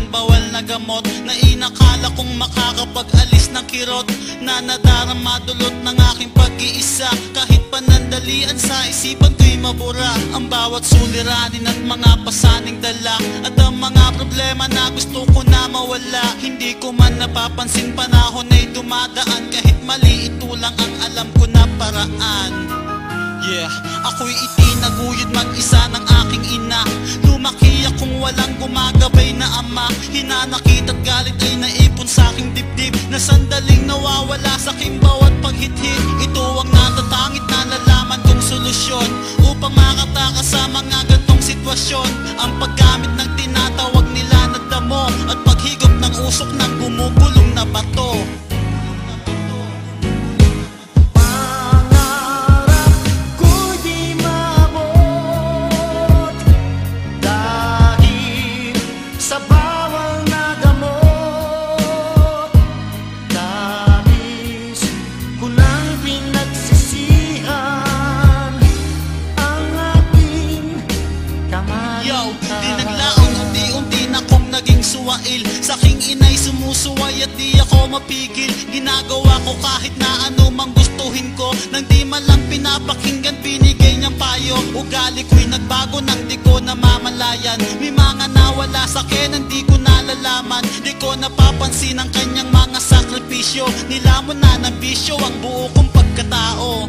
aking bawal na gamot, na inakala kong makakapag-alis ng kirot, na nadarama dulot ng aking pag-iisa. Kahit panandalian sa isipan ko'y mabura ang bawat suliranin at mga pasaning dala, at ang mga problema na gusto ko na mawala. Hindi ko man napapansin, panahon ay dumadaan, kahit mali ito lang ang alam ko na paraan. Yeah, ako'y itinaguyod mag-isa ng aking ina. Lumaki akong walang gumagabay na ama. Hinanakit at galit ay naipon sa aking dibdib, na sandaling nawawala sa aking bawat paghithit. Ito ang natatangit na nalaman kong solusyon upang makatakas sa mga gantong sitwasyon. Ang paggamit ng tinatawag nila na damo, at paghigop ng usok ng gumukulong na bato. Sa aking inay sumusuway at di ako mapigil. Ginagawa ko kahit na ano mang gustuhin ko, nang di man lang pinapakinggan binigay niyang payo. Ugali ko'y nagbago nang di ko namamalayan. May mga nawala sa akin ang di ko nalalaman. Di ko napapansin ang kanyang mga sakripisyo. Nilamon na ng bisyo ang buo kong pagkatao.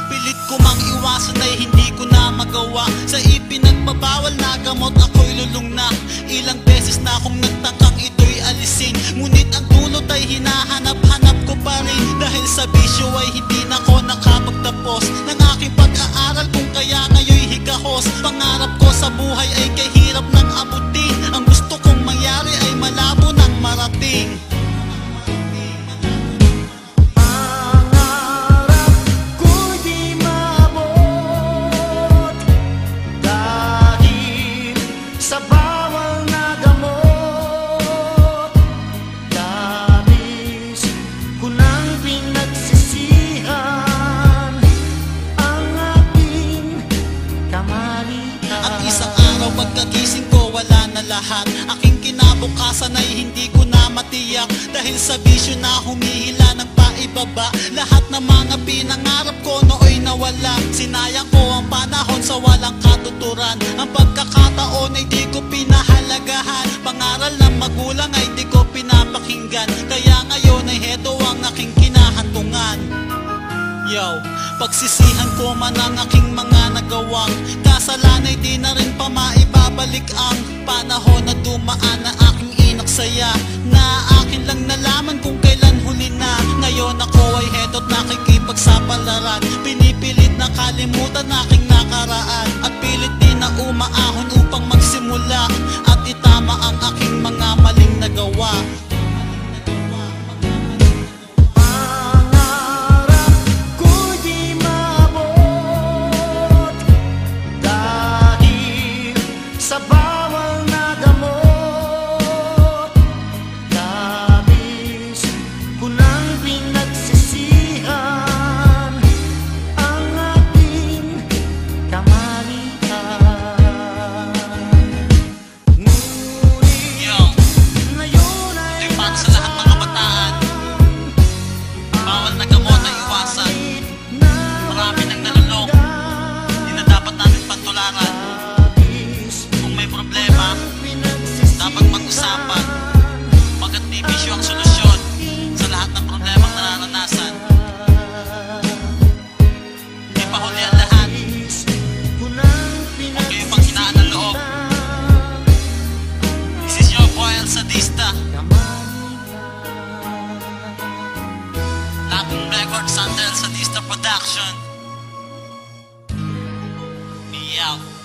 Pilit ko mang iwasan ay hindi ko na magawa. Sa ipinagbabawal na gamot ako'y lulong na. Ilang beses na akong nagtangkang ito'y alisin, ngunit ang dulot ay hinahanap-hanap ko pa rin. Dahil sa bisyo ay hindi na ako nakapagtapos ng aking pag-aaral, kung kaya ngayon'y higahos. Pangarap ko sa buhay ay kahirap ng abutin. Ang gusto kong mangyari ay malabo ng marating. Pagkagising ko wala na lahat, aking kinabukasan ay hindi ko na matiyak. Dahil sa bisyo na humihila ng paibaba, lahat ng mga pinangarap ko nooy nawala. Sinayang ko ang panahon sa walang katuturan. Ang pagkakataon ay di ko pinahalagahan. Pangaral ng magulang ay di ko pinapakinggan. Kaya ngayon ay heto ang aking kinahantungan. Yo, pagsisihan ko man ang aking mga nagawang kasalan ay di na rin pa maibabalik. Ang panahon na dumaan na aking inaksaya, na akin lang nalaman kung kailan huli na. Ngayon ako ay heto't nakikipagsapalaran. Pinipilit na kalimutan aking nakaraan, at pilit din na umaahon upang magsimula at itama ang aking mga maling nagawa. Sandel Sadista Production. Me out.